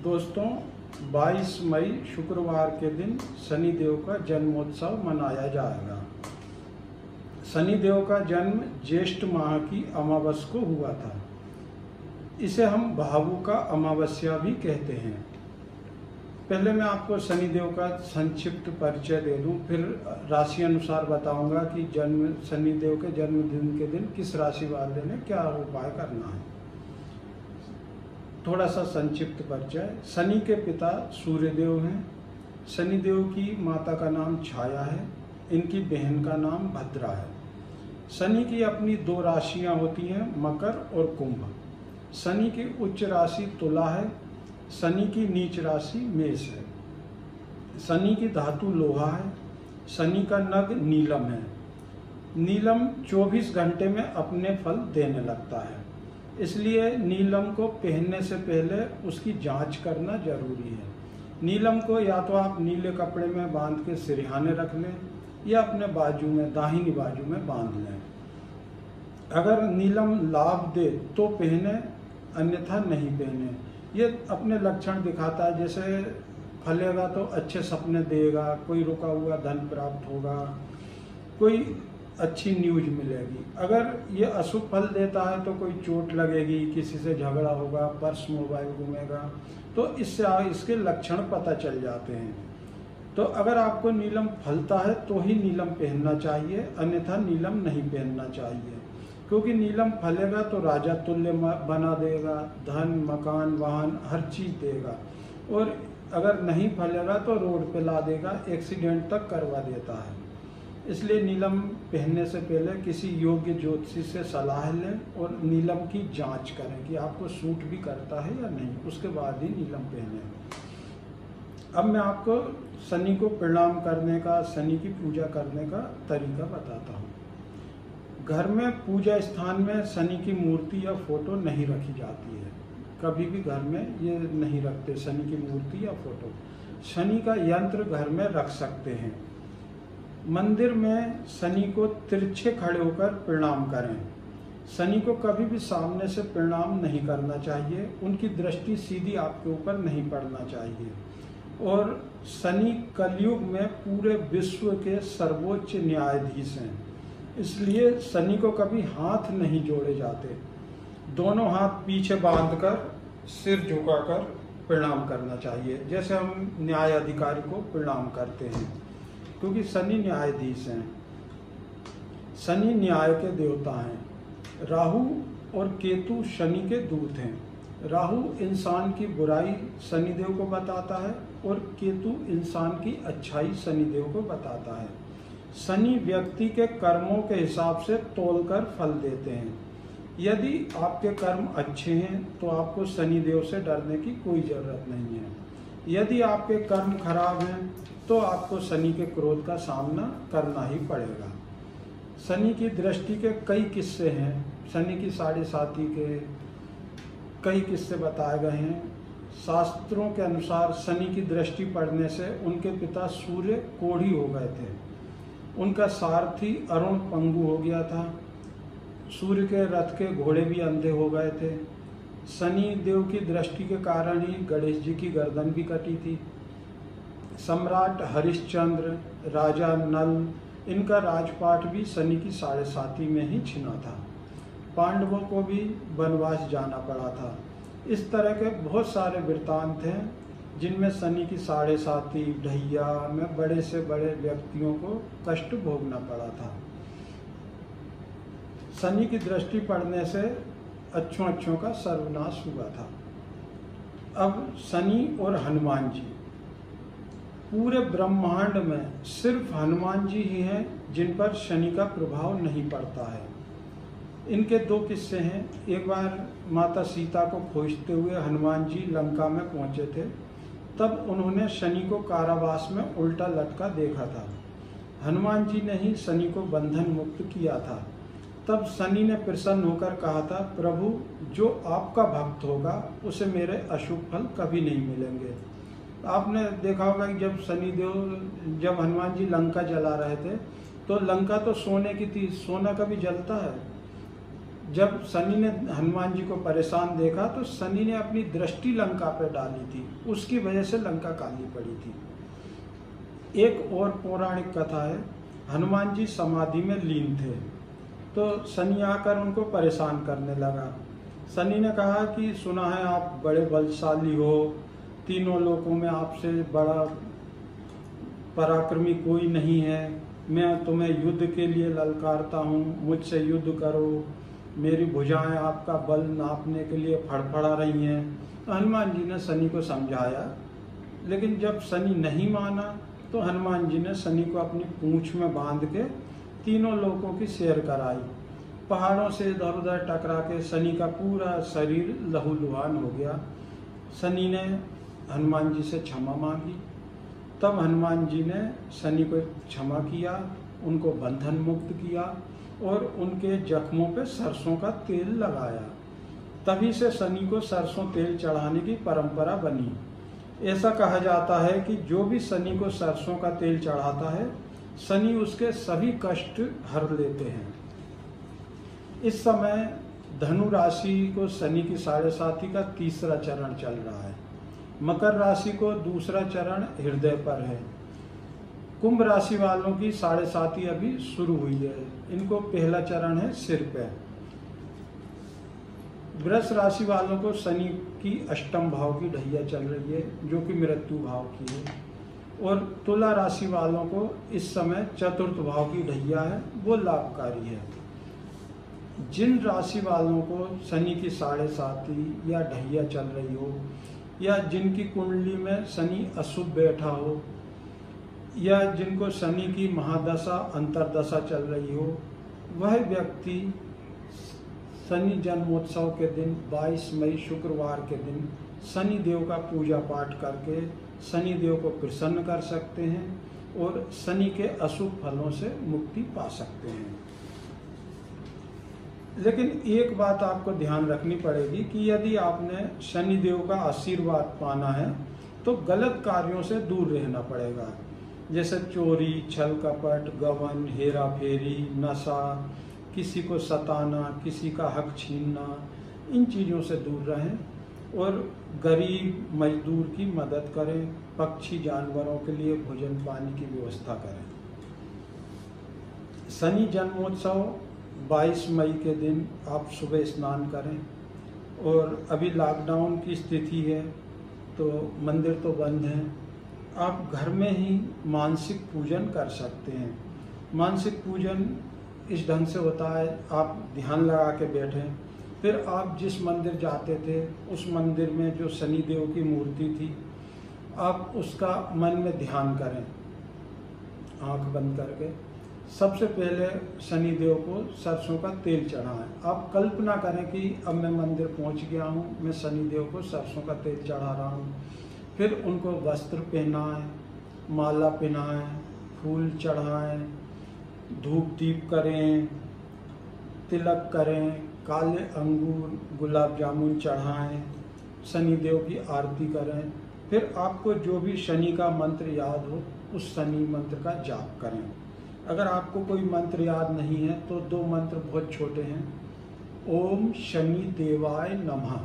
दोस्तों 22 मई शुक्रवार के दिन शनिदेव का जन्मोत्सव मनाया जाएगा। शनिदेव का जन्म ज्येष्ठ माह की अमावस को हुआ था। इसे हम भावु का अमावस्या भी कहते हैं। पहले मैं आपको शनिदेव का संक्षिप्त परिचय दे दूं, फिर राशि अनुसार बताऊंगा कि शनिदेव के जन्मदिन के दिन किस राशि वाले ने क्या उपाय करना है। थोड़ा सा संक्षिप्त परिचय। शनि के पिता सूर्यदेव हैं। शनिदेव की माता का नाम छाया है। इनकी बहन का नाम भद्रा है। शनि की अपनी दो राशियां होती हैं, मकर और कुंभ। शनि की उच्च राशि तुला है। शनि की नीच राशि मेष है। शनि की धातु लोहा है। शनि का नग नीलम है। नीलम 24 घंटे में अपने फल देने लगता है, इसलिए नीलम को पहनने से पहले उसकी जांच करना जरूरी है। नीलम को या तो आप नीले कपड़े में बांध के सिरहाने रख लें या अपने बाजू में, दाहिनी बाजू में बांध लें। अगर नीलम लाभ दे तो पहने, अन्यथा नहीं पहने। ये अपने लक्षण दिखाता है, जैसे फलेगा तो अच्छे सपने देगा, कोई रुका हुआ धन प्राप्त होगा, कोई अच्छी न्यूज मिलेगी। अगर ये अशुभ फल देता है तो कोई चोट लगेगी, किसी से झगड़ा होगा, पर्स मोबाइल घूमेगा, तो इससे इसके लक्षण पता चल जाते हैं। तो अगर आपको नीलम फलता है तो ही नीलम पहनना चाहिए, अन्यथा नीलम नहीं पहनना चाहिए। क्योंकि नीलम फलेगा तो राजा तुल्य बना देगा, धन, मकान, वाहन हर चीज देगा। और अगर नहीं फलेगा तो रोड पे ला देगा, एक्सीडेंट तक करवा देता है। इसलिए नीलम पहनने से पहले किसी योग्य ज्योतिषी से सलाह लें और नीलम की जांच करें कि आपको सूट भी करता है या नहीं, उसके बाद ही नीलम पहने। अब मैं आपको शनि को प्रणाम करने का, शनि की पूजा करने का तरीका बताता हूँ। घर में पूजा स्थान में शनि की मूर्ति या फोटो नहीं रखी जाती है। कभी भी घर में ये नहीं रखते शनि की मूर्ति या फोटो। शनि का यंत्र घर में रख सकते हैं। मंदिर में शनि को तिरछे खड़े होकर प्रणाम करें। शनि को कभी भी सामने से प्रणाम नहीं करना चाहिए। उनकी दृष्टि सीधी आपके ऊपर नहीं पड़ना चाहिए। और शनि कलयुग में पूरे विश्व के सर्वोच्च न्यायाधीश हैं, इसलिए शनि को कभी हाथ नहीं जोड़े जाते। दोनों हाथ पीछे बांधकर सिर झुकाकर प्रणाम करना चाहिए, जैसे हम न्याय अधिकारी को प्रणाम करते हैं, क्योंकि शनि न्यायाधीश हैं। शनि न्याय के देवता हैं। राहु और केतु शनि के दूत हैं। राहु इंसान की बुराई शनिदेव को बताता है और केतु इंसान की अच्छाई शनिदेव को बताता है। शनि व्यक्ति के कर्मों के हिसाब से तोलकर फल देते हैं। यदि आपके कर्म अच्छे हैं तो आपको शनिदेव से डरने की कोई जरूरत नहीं है। यदि आपके कर्म खराब हैं तो आपको शनि के क्रोध का सामना करना ही पड़ेगा। शनि की दृष्टि के कई किस्से हैं। शनि की 7.5 के कई किस्से बताए गए हैं। शास्त्रों के अनुसार शनि की दृष्टि पड़ने से उनके पिता सूर्य कोढ़ी हो गए थे। उनका सारथी अरुण पंगु हो गया था। सूर्य के रथ के घोड़े भी अंधे हो गए थे। शनि देव की दृष्टि के कारण ही गणेश जी की गर्दन भी कटी थी। सम्राट हरिश्चंद्र, राजा नल, इनका राजपाट भी शनि की 7.5 में ही छिना था। पांडवों को भी वनवास जाना पड़ा था। इस तरह के बहुत सारे वृत्तांत हैं जिनमें शनि की 7.5 ढैया में बड़े से बड़े व्यक्तियों को कष्ट भोगना पड़ा था। शनि की दृष्टि पड़ने से अच्छों का सर्वनाश हुआ था। अब शनि और हनुमान जी, पूरे ब्रह्मांड में सिर्फ हनुमान जी ही हैं जिन पर शनि का प्रभाव नहीं पड़ता है। इनके 2 किस्से हैं। एक बार माता सीता को खोजते हुए हनुमान जी लंका में पहुंचे थे। तब उन्होंने शनि को कारावास में उल्टा लटका देखा था। हनुमान जी ने ही शनि को बंधन मुक्त किया था। तब शनि ने प्रसन्न होकर कहा था, प्रभु जो आपका भक्त होगा उसे मेरे अशुभ फल कभी नहीं मिलेंगे। आपने देखा होगा कि जब हनुमान जी लंका जला रहे थे तो लंका तो सोने की थी, सोना कभी जलता है? जब शनि ने हनुमान जी को परेशान देखा तो शनि ने अपनी दृष्टि लंका पर डाली थी, उसकी वजह से लंका काली पड़ी थी। एक और पौराणिक कथा है, हनुमान जी समाधि में लीन थे तो शनि आकर उनको परेशान करने लगा। शनि ने कहा कि सुना है आप बड़े बलशाली हो, तीनों लोकों में आपसे बड़ा पराक्रमी कोई नहीं है, मैं तुम्हें युद्ध के लिए ललकारता हूँ, मुझसे युद्ध करो, मेरी भुजाएं आपका बल नापने के लिए फड़फड़ा रही हैं। तो हनुमान जी ने शनि को समझाया, लेकिन जब शनि नहीं माना तो हनुमान जी ने शनि को अपनी पूंछ में बांध के तीनों लोकों की सैर कराई। पहाड़ों से इधर उधर टकरा के शनि का पूरा शरीर लहूलुहान हो गया। शनि ने हनुमान जी से क्षमा मांगी, तब हनुमान जी ने शनि को क्षमा किया, उनको बंधन मुक्त किया और उनके जख्मों पे सरसों का तेल लगाया। तभी से शनि को सरसों तेल चढ़ाने की परंपरा बनी। ऐसा कहा जाता है कि जो भी शनि को सरसों का तेल चढ़ाता है, शनि उसके सभी कष्ट हर लेते हैं। इस समय धनु राशि को शनि की 7.5 का तीसरा चरण चल रहा है। मकर राशि को दूसरा चरण हृदय पर है। कुंभ राशि वालों की 7.5 अभी शुरू हुई है, इनको पहला चरण है सिर पे। वृष राशि वालों को शनि की अष्टम भाव की ढैया चल रही है, जो कि मृत्यु भाव की है। और तुला राशि वालों को इस समय चतुर्थ भाव की ढैया है, वो लाभकारी है। जिन राशि वालों को शनि की 7.5 या ढैया चल रही हो, या जिनकी कुंडली में शनि अशुभ बैठा हो, या जिनको शनि की महादशा अंतरदशा चल रही हो, वह व्यक्ति शनि जन्मोत्सव के दिन 22 मई शुक्रवार के दिन शनि देव का पूजा पाठ करके शनि देव को प्रसन्न कर सकते हैं और शनि के अशुभ फलों से मुक्ति पा सकते हैं। लेकिन एक बात आपको ध्यान रखनी पड़ेगी कि यदि आपने शनि देव का आशीर्वाद पाना है तो गलत कार्यों से दूर रहना पड़ेगा, जैसे चोरी, छल कपट, गबन, हेरा फेरी, नशा, किसी को सताना, किसी का हक छीनना, इन चीज़ों से दूर रहें और गरीब मजदूर की मदद करें, पक्षी जानवरों के लिए भोजन पानी की व्यवस्था करें। शनि जन्मोत्सव 22 मई के दिन आप सुबह स्नान करें। और अभी लॉकडाउन की स्थिति है तो मंदिर तो बंद हैं, आप घर में ही मानसिक पूजन कर सकते हैं। मानसिक पूजन इस ढंग से होता है, आप ध्यान लगा के बैठें, फिर आप जिस मंदिर जाते थे उस मंदिर में जो शनि देव की मूर्ति थी, आप उसका मन में ध्यान करें आंख बंद करके। सबसे पहले शनि देव को सरसों का तेल चढ़ाएं। आप कल्पना करें कि अब मैं मंदिर पहुंच गया हूं, मैं शनि देव को सरसों का तेल चढ़ा रहा हूं। फिर उनको वस्त्र पहनाएं, माला पहनाएं, फूल चढ़ाएं, धूप दीप करें, तिलक करें, काले अंगूर, गुलाब जामुन चढ़ाएं, शनि देव की आरती करें। फिर आपको जो भी शनि का मंत्र याद हो उस शनि मंत्र का जाप करें। अगर आपको कोई मंत्र याद नहीं है तो 2 मंत्र बहुत छोटे हैं। ओम शनि देवाय नमः,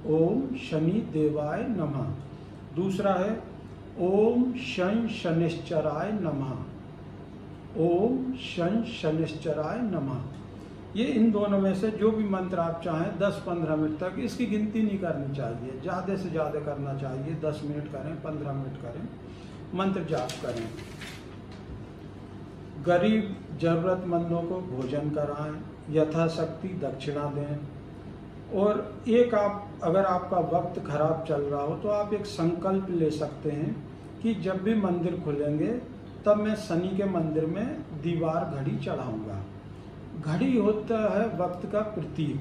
ओम शनि देवाय नमः। दूसरा है ओम शं शनिश्चराय नमः, ओम शं शनिश्चराय नमः। ये इन दोनों में से जो भी मंत्र आप चाहें 10-15 मिनट तक, इसकी गिनती नहीं करनी चाहिए, ज़्यादा से ज़्यादा करना चाहिए। 10 मिनट करें, 15 मिनट करें, मंत्र जाप करें। गरीब जरूरतमंदों को भोजन कराएं, यथाशक्ति दक्षिणा दें। और एक आप अगर आपका वक्त खराब चल रहा हो तो आप एक संकल्प ले सकते हैं कि जब भी मंदिर खुलेंगे तब मैं शनि के मंदिर में दीवार घड़ी चढ़ाऊंगा। घड़ी होता है वक्त का प्रतीक,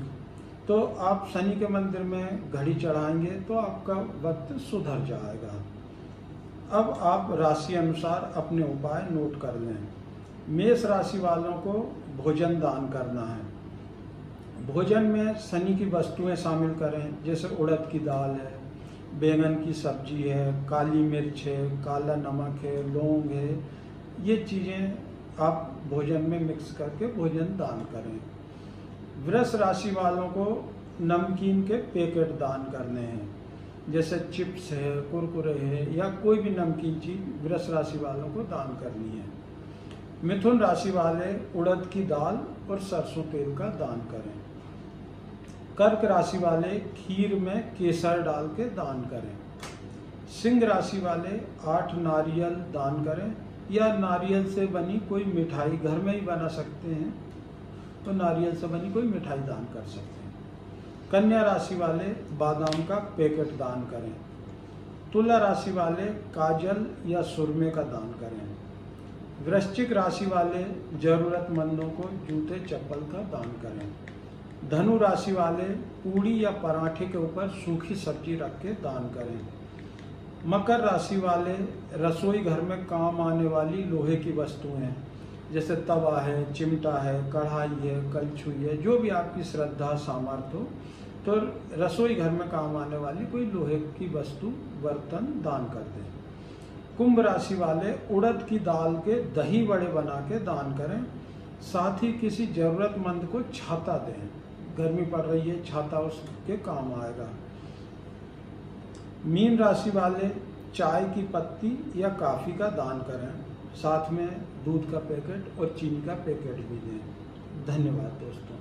तो आप शनि के मंदिर में घड़ी चढ़ाएंगे तो आपका वक्त सुधर जाएगा। अब आप राशि अनुसार अपने उपाय नोट कर लें। मेष राशि वालों को भोजन दान करना है। भोजन में शनि की वस्तुएं शामिल करें, जैसे उड़द की दाल है, बैंगन की सब्जी है, काली मिर्च है, काला नमक है, लौंग है। ये चीज़ें आप भोजन में मिक्स करके भोजन दान करें। वृष राशि वालों को नमकीन के पैकेट दान करने हैं, जैसे चिप्स है, कुरकुरे है या कोई भी नमकीन चीज वृष राशि वालों को दान करनी है। मिथुन राशि वाले उड़द की दाल और सरसों तेल का दान करें। कर्क राशि वाले खीर में केसर डाल के दान करें। सिंह राशि वाले 8 नारियल दान करें या नारियल से बनी कोई मिठाई घर में ही बना सकते हैं, तो नारियल से बनी कोई मिठाई दान कर सकते हैं। कन्या राशि वाले बादाम का पैकेट दान करें। तुला राशि वाले काजल या सुरमे का दान करें। वृश्चिक राशि वाले जरूरतमंदों को जूते चप्पल का दान करें। धनु राशि वाले पूड़ी या पराठे के ऊपर सूखी सब्जी रख के दान करें। मकर राशि वाले रसोई घर में काम आने वाली लोहे की वस्तुएं, जैसे तवा है, चिमटा है, कढ़ाई है, कलछुई है, जो भी आपकी श्रद्धा सामर्थ्य हो, तो रसोई घर में काम आने वाली कोई लोहे की वस्तु, बर्तन दान कर दें। कुंभ राशि वाले उड़द की दाल के दही बड़े बना के दान करें। साथ ही किसी जरूरतमंद को छाता दें, गर्मी पड़ रही है, छाता उसके काम आएगा। मीन राशि वाले चाय की पत्ती या कॉफी का दान करें, साथ में दूध का पैकेट और चीनी का पैकेट भी दें। धन्यवाद दोस्तों।